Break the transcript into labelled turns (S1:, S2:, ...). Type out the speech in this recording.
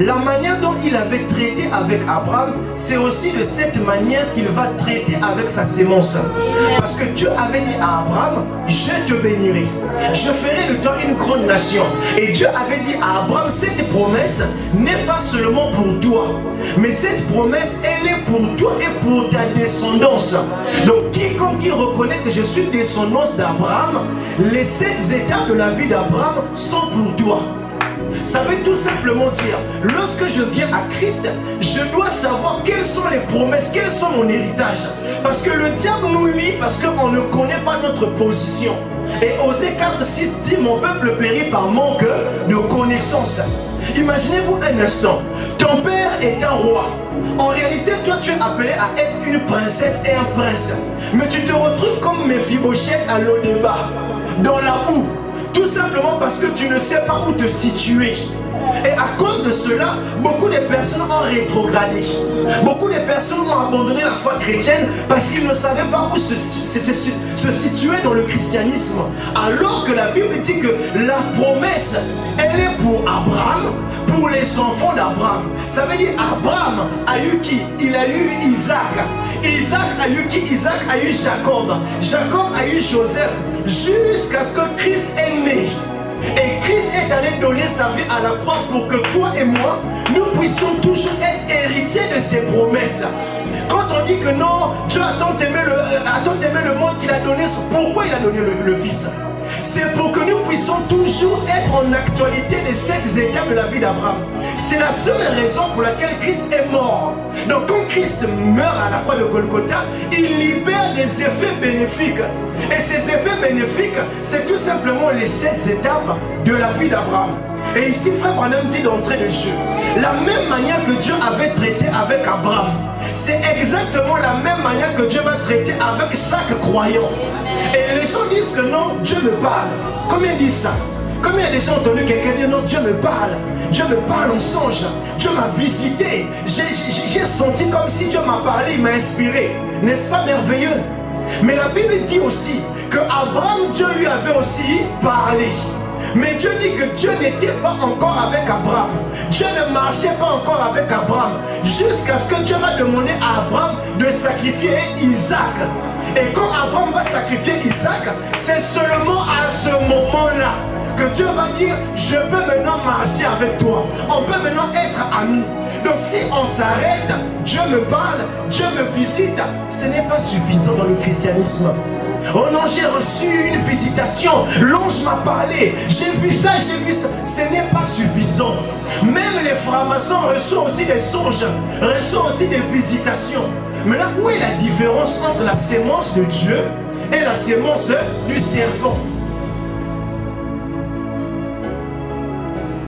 S1: la manière dont il avait traité avec Abraham, c'est aussi de cette manière qu'il va traiter avec sa sémence. Parce que Dieu avait dit à Abraham, je te bénirai, je ferai de toi une grande nation. Et Dieu avait dit à Abraham, cette promesse n'est pas seulement pour toi, mais cette promesse, elle est pour toi et pour ta descendance. Donc quiconque qui reconnaît que je suis descendance d'Abraham, les 7 étapes de la vie d'Abraham sont pour toi. Ça veut tout simplement dire, lorsque je viens à Christ, je dois savoir quelles sont les promesses, quels sont mon héritage. Parce que le diable nous lie parce qu'on ne connaît pas notre position. Et Osée 4:6 dit, mon peuple périt par manque de connaissance. Imaginez-vous un instant, ton père est un roi. En réalité, toi tu es appelé à être une princesse et un prince. Mais tu te retrouves comme Méphibosheth à Lodébar, dans la boue. Tout simplement parce que tu ne sais pas où te situer. Et à cause de cela, beaucoup de personnes ont rétrogradé. Beaucoup de personnes ont abandonné la foi chrétienne parce qu'ils ne savaient pas où se situer dans le christianisme. Alors que la Bible dit que la promesse, elle est pour Abraham, pour les enfants d'Abraham. Ça veut dire Abraham a eu qui? Il a eu Isaac. Isaac a eu qui? Isaac a eu Jacob. Jacob a eu Joseph. Jusqu'à ce que Christ est né. Et Christ est allé donner sa vie à la croix pour que toi et moi, nous puissions toujours être héritiers de ses promesses. Quand on dit que non, Dieu a tant aimé le monde qu'il a donné, pourquoi il a donné le Fils? C'est pour que nous puissions toujours être en actualité des 7 étapes de la vie d'Abraham. C'est la seule raison pour laquelle Christ est mort. Donc quand Christ meurt à la croix de Golgotha, il libère des effets bénéfiques. Et ces effets bénéfiques, c'est tout simplement les 7 étapes de la vie d'Abraham. Et ici, frère Branham dit d'entrée de jeu, la même manière que Dieu avait traité avec Abraham, c'est exactement la même manière que Dieu va traiter avec chaque croyant. Et les gens disent que non, Dieu me parle. Combien disent ça? Combien de gens ont entendu quelqu'un dire non, Dieu me parle? Dieu me parle en songe. Dieu m'a visité. J'ai senti comme si Dieu m'a parlé, il m'a inspiré. N'est-ce pas merveilleux? Mais la Bible dit aussi que Abraham, Dieu lui avait aussi parlé. Mais Dieu dit que Dieu n'était pas encore avec Abraham. Dieu ne marchait pas encore avec Abraham. Jusqu'à ce que Dieu va demander à Abraham de sacrifier Isaac. Et quand Abraham va sacrifier Isaac, c'est seulement à ce moment-là que Dieu va dire, je peux maintenant marcher avec toi. On peut maintenant être amis. Donc si on s'arrête, Dieu me parle, Dieu me visite, ce n'est pas suffisant dans le christianisme. Oh non, j'ai reçu une visitation, l'ange m'a parlé, j'ai vu ça, ce n'est pas suffisant. Même les francs-maçons reçoivent aussi des songes, reçoivent aussi des visitations. Mais là, où est la différence entre la sémence de Dieu et la sémence du serpent?